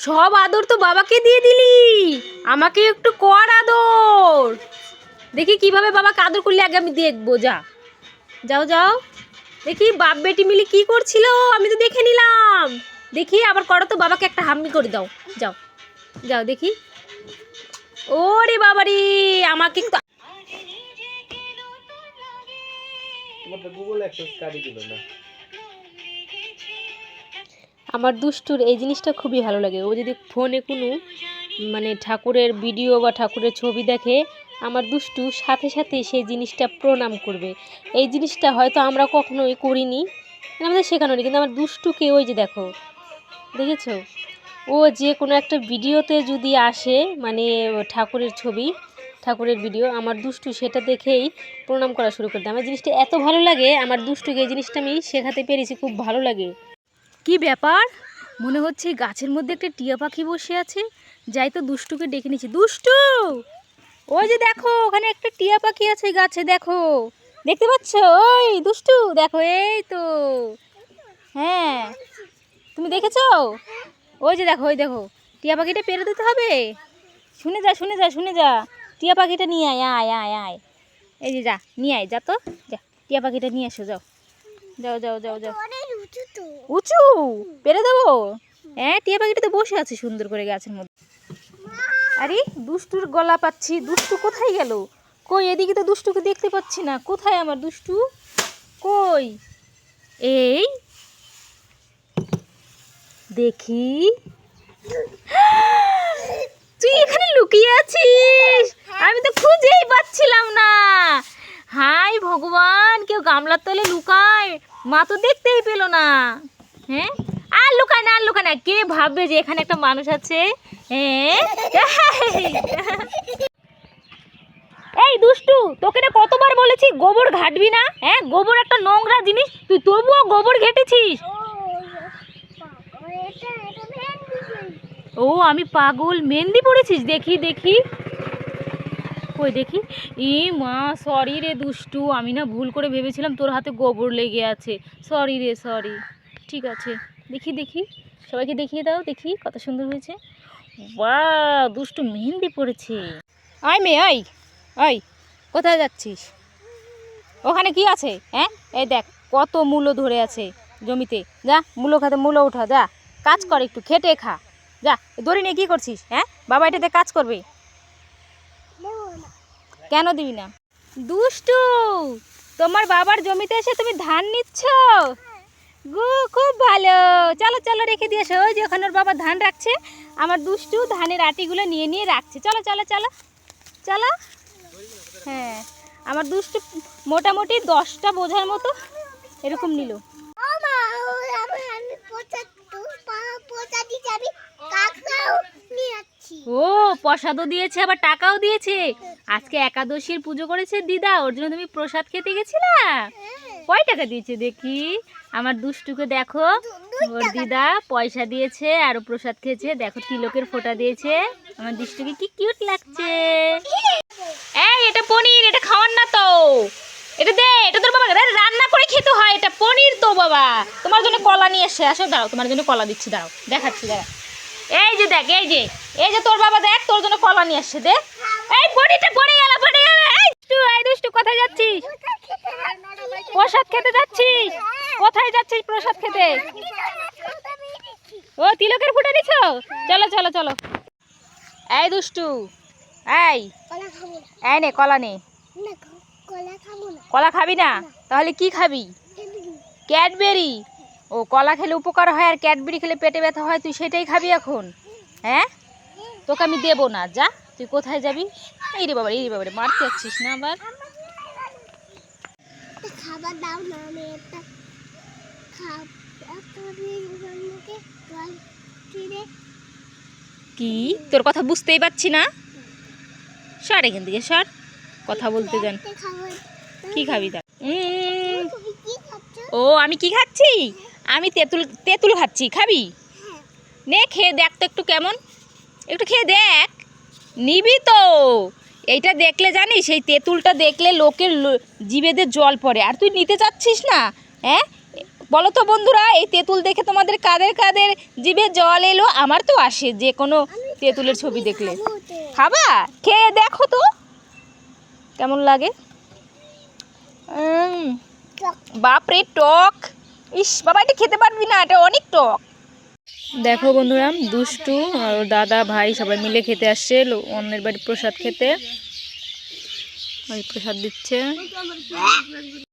সব আদর তো বাবাকে দিয়ে দিলি, আমাকে একটু কর আদর। দেখি কিভাবে বাবাকে আদর করলে আগে আমি দেখবো। যা যাও যাও, দেখি বাপ বেটি মিলে কি করছিল, আমি তো দেখে নিলাম। দেখি আবার করো তো, বাবাকে একটা হাম্মি করে দাও। যাও যাও দেখি। ওরে বাবারে, আমাকে একটু আমার দুষ্টুর এই জিনিসটা খুবই ভালো লাগে। ও যদি ফোনে কোনো ঠাকুরের ভিডিও বা ঠাকুরের ছবি দেখে, আমার দুষ্টু সাথে সাথে সেই জিনিসটা প্রণাম করবে। এই জিনিসটা হয়তো আমরা কখনোই করিনি, আমাদের শেখানো নেই, কিন্তু আমার দুষ্টুকে ওই যে দেখো, দেখেছো, ও যে কোনো একটা ভিডিওতে যদি আসে, ঠাকুরের ছবি, ঠাকুরের ভিডিও, আমার দুষ্টু সেটা দেখেই প্রণাম করা শুরু করে দেয়। আমার জিনিসটা এত ভালো লাগে, আমার দুষ্টুকে এই জিনিসটা আমি শেখাতে পেরেছি, খুব ভালো লাগে। কি ব্যাপার, মনে হচ্ছে গাছের মধ্যে একটা টিয়া পাখি বসে আছে। যাই তো দুষ্টুকে ডেকে নিচ্ছি। দুষ্টু, ওই যে দেখো ওখানে একটা টিয়া পাখি আছে গাছে, দেখো, দেখতে পাচ্ছ? ওই দুষ্টু দেখো, এই তো, হ্যাঁ তুমি দেখেছো? ওই যে দেখো, ওই দেখো, টিয়া পাখিটা পেরে দিতে হবে। শুনে যা শুনে যা শুনে যা, টিয়া পাখিটা নিয়ে আয় আয় আয় আয়, এই যে যা নিয়ে আয়, যা তো যা, টিয়া পাখিটা নিয়ে এসো, যাও যাও যাও যাও যাও। উঁচু পেরে দেবো? হ্যাঁ, টিয়া পাখিটা তো বসে আছে সুন্দর করে গাছের মধ্যে। আরে দুষ্টুর গলা পাচ্ছি, দুষ্টু কোথায় গেল? কই, এদিকে তো দুষ্টুকে দেখতে পাচ্ছি না। কোথায় আমার দুষ্টু? কই, এই দেখি, তুই এখানে লুকিয়ে আছিস, আমি তো খুঁজেই পাচ্ছিলাম না। হাই ভগবান, কেউ গামলার তলে লুকায়, মা তো দেখতেই পেল না। হ্যাঁ, আর লুকায় না, আর লুকায় না, কে ভাববে যে এখানে একটা মানুষ আছে? হ্যাঁ, এই দুষ্টু, তোকে না কতবার বলেছি গোবর ঘাটবি না। হ্যাঁ, গোবর একটা নোংরা জিনিস, তুই তবুও গোবর ঘেটেছিস। ও আমি পাগল, মেহেন্দি পড়েছিস? দেখি দেখি, কই দেখি। ই মা, সরি রে দুষ্টু, আমি না ভুল করে ভেবেছিলাম তোর হাতে গোবর লেগে আছে। সরি রে, সরি। ঠিক আছে, দেখি দেখি, সবাইকে দেখিয়ে দাও, দেখি কত সুন্দর হয়েছে। বাহ, দুষ্টু মেহেন্দি পড়েছে। আয় মেয়ে, আয় আয়, কোথায় যাচ্ছিস? ওখানে কি আছে? হ্যাঁ, এই দেখ কত মূলো ধরে আছে জমিতে, যা মূলো খাতে, মূলো উঠা, যা কাজ কর, একটু খেটে খা, যা। দড়ি নিয়ে কী করছিস? হ্যাঁ, বাবা এটাতে কাজ করবে। কেন দিবি না? দুষ্টু, তোমার বাবার জমিতে এসে তুমি ধান নিচ্ছ? গু, খুব ভালো, চলো চলো রেখে দিয়ে এসো। ওই যে ওখানে ওর বাবা ধান রাখছে, আমার দুষ্টু ধানের আটিগুলো নিয়ে নিয়ে রাখছে। চলো চলো চলো চলো। হ্যাঁ, আমার দুষ্টু মোটামুটি 10টা বোঝার মতো এরকম নিল। ও, প্রসাদও দিয়েছে, আবার টাকাও দিয়েছে। আজকে একাদশীর পুজো করেছে দিদা, ওর জন্য তুমি প্রসাদ খেতে গেছিলা। কয় টাকা দিয়েছে দেখি? আমার দুষ্টুকে দেখো, ওর দিদা পয়সা দিয়েছে আর প্রসাদ খেয়েছে। দেখো তিলকের ফোঁটা দিয়েছে। আমার দুষ্টুকে কি কিউট লাগছে। এই, এটা পনির, এটা খাওয়ার না তো, এটা দে, এটা তোর বাবা রান্না করে খেতে হয়, এটা পনির তো বাবা। তোমার জন্য কলা নিয়ে এসে, আসো দাঁড়াও, তোমার জন্য কলা দিচ্ছি, দাঁড়াও দেখাচ্ছি, দাঁড়াও। এই যে দেখ, এই যে, এই যে তোর বাবা দেখ, তোর জন্য কলা নিয়ে আসছে, দেখ। এই পনিরটা পড়ে গেল, পড়ে গেল। এই দুষ্টু কোথায় যাচ্ছিস? প্রসাদ খেতে যাচ্ছিস? কোথায় যাচ্ছিস প্রসাদ খেতে? ও তিলকের ফুটে দিছ, চলো চলো চলো। এই দুষ্টু, এই এই নে কলা নে। কলা খাবি না? তাহলে কি খাবি? ক্যাডবেরি। ও, কলা খেলে উপকার হয় আর ক্যাডবেরি খেলে পেটে ব্যথা হয়, তুই সেটাই খাবি এখন? হ্যাঁ, তোকে আমি দেবো না, যা। তুই কোথায় যাবি? এই রে বাবা, এই রে বাবা, মারতে যাচ্ছিস না আবার? খাবার দাও না, আমি একটা কি, তোর কথা বুঝতেই পারছি না। সর এখান থেকে, সর, কথা বলতে জান। কি খাবি তা? ও, আমি কি খাচ্ছি? আমি তেঁতুল, তেঁতুল খাচ্ছি, খাবি? নে খেয়ে দেখ তো একটু কেমন, একটু খেয়ে দেখ। নিবি তো? এইটা দেখলে জানিস, এই তেঁতুলটা দেখলে লোকের জিভেতে জল পড়ে, আর তুই নিতে চাচ্ছিস না। হ্যাঁ, বলো তো বন্ধুরা, এই তেঁতুল দেখে তোমাদের কাদের কাদের জিভে জল এলো? আমার তো আসে যে কোনো তেঁতুলের ছবি দেখলে। খাবা? খেয়ে দেখো তো কেমন লাগে। বাপরে টক! ইস বাবা, এটা খেতে পারবি না, এটা অনেক টক। দেখো বন্ধুরা, দুষ্টু আর ওর দাদা ভাই সবাই মিলে খেতে আসছে অন্যের বাড়ি প্রসাদ খেতে। ওই প্রসাদ দিচ্ছে।